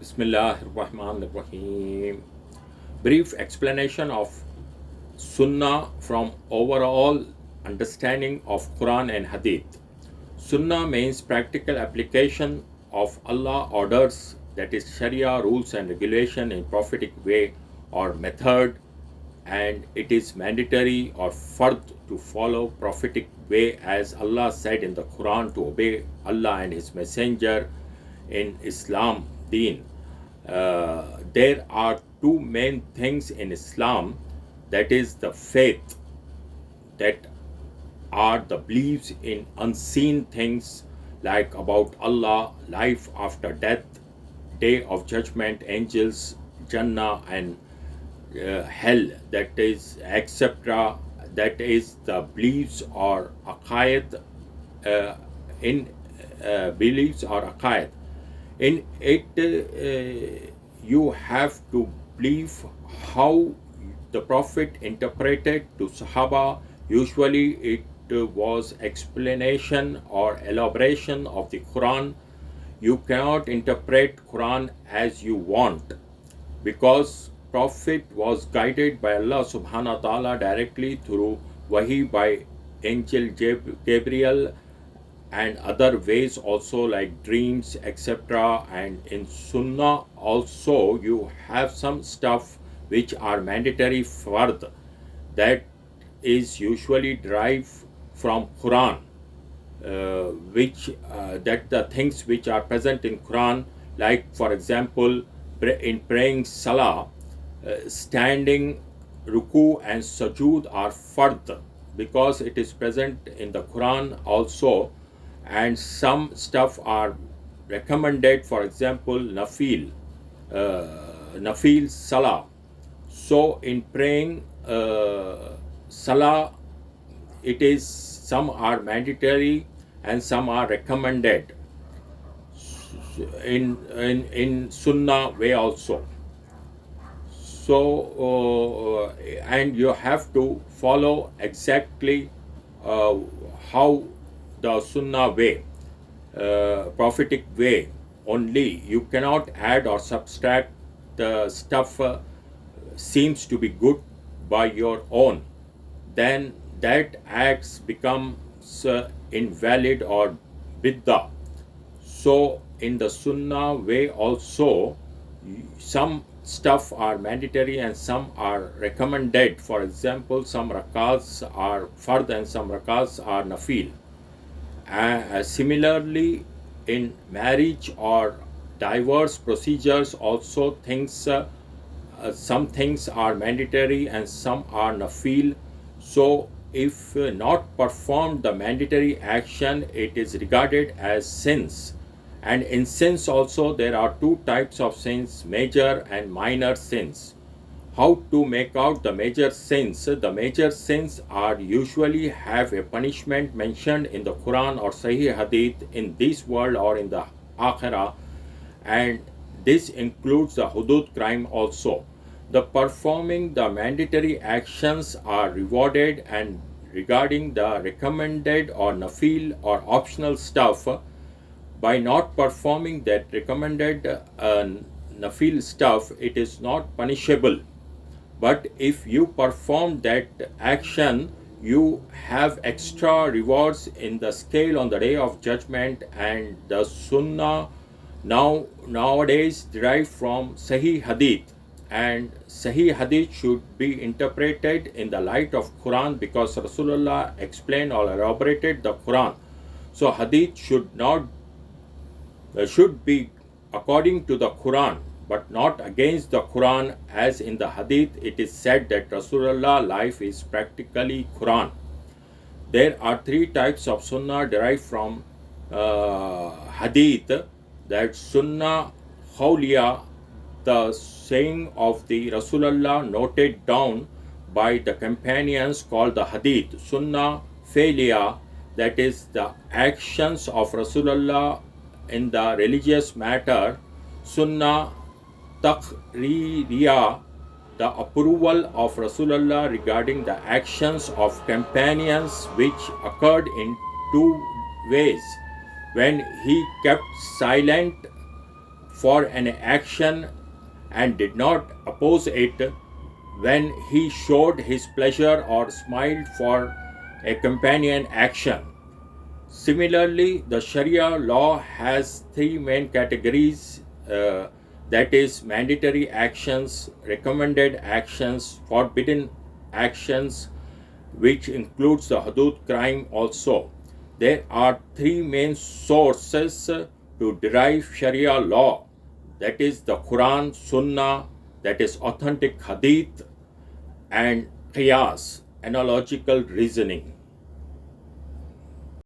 Bismillahirrahmanirrahim. Brief explanation of Sunnah from overall understanding of Quran and Hadith. Sunnah means practical application of Allah orders, that is Sharia rules and regulation in prophetic way or method, and it is mandatory or fard to follow prophetic way, as Allah said in the Quran, to obey Allah and His Messenger in Islam deen. There are two main things in Islam, that is the faith, that are the beliefs in unseen things like about Allah, life after death, day of judgment, angels, Jannah and hell, that is etc. That is the beliefs or aqaid, in beliefs or aqaid. In it, you have to believe how the Prophet interpreted to Sahaba. Usually it was explanation or elaboration of the Quran. You cannot interpret Quran as you want, because Prophet was guided by Allah subhanahu wa ta'ala directly through wahi by angel Gabriel and other ways also, like dreams etc. And in Sunnah also you have some stuff which are mandatory fard, that is usually derived from Quran, which that the things which are present in Quran, like for example in praying salah, standing, ruku and sujood are fard, because it is present in the Quran also. And some stuff are recommended, for example nafil salah. So in praying salah, it is, some are mandatory and some are recommended in Sunnah way also. So and you have to follow exactly how the Sunnah way, prophetic way only. You cannot add or subtract the stuff seems to be good by your own, then that acts becomes invalid or bid'ah. So in the Sunnah way also, some stuff are mandatory and some are recommended. For example, some rakats are fard and some rakats are nafil. Similarly, in marriage or diverse procedures also, things some things are mandatory and some are nafil. So if not performed the mandatory action, it is regarded as sins. And in sins also there are two types of sins, major and minor sins. How to make out the major sins? The major sins are usually have a punishment mentioned in the Quran or Sahih Hadith in this world or in the Akhirah, and this includes the hudud crime also. The performing the mandatory actions are rewarded, and regarding the recommended or nafil or optional stuff, by not performing that recommended nafil stuff, it is not punishable. But if you perform that action, you have extra rewards in the scale on the day of judgment. And the Sunnah nowadays derived from Sahih Hadith, and Sahih Hadith should be interpreted in the light of Quran, because Rasulullah explained or elaborated the Quran. So Hadith should be according to the Quran, but not against the Quran, as in the Hadith it is said that Rasulullah life is practically Quran. There are three types of Sunnah derived from Hadith, that Sunnah Khawliya, the saying of the Rasulullah noted down by the companions, called the Hadith. Sunnah Failiya, that is the actions of Rasulullah in the religious matter. Sunnah Taqririya, the approval of Rasulullah regarding the actions of companions, which occurred in two ways: when he kept silent for an action and did not oppose it when he showed his pleasure or smiled for a companion action. Similarly, the Sharia law has three main categories, that is, mandatory actions, recommended actions, forbidden actions, which includes the hudud crime also. There are three main sources to derive Sharia law, that is the Quran, Sunnah, that is authentic hadith, and qiyas, analogical reasoning.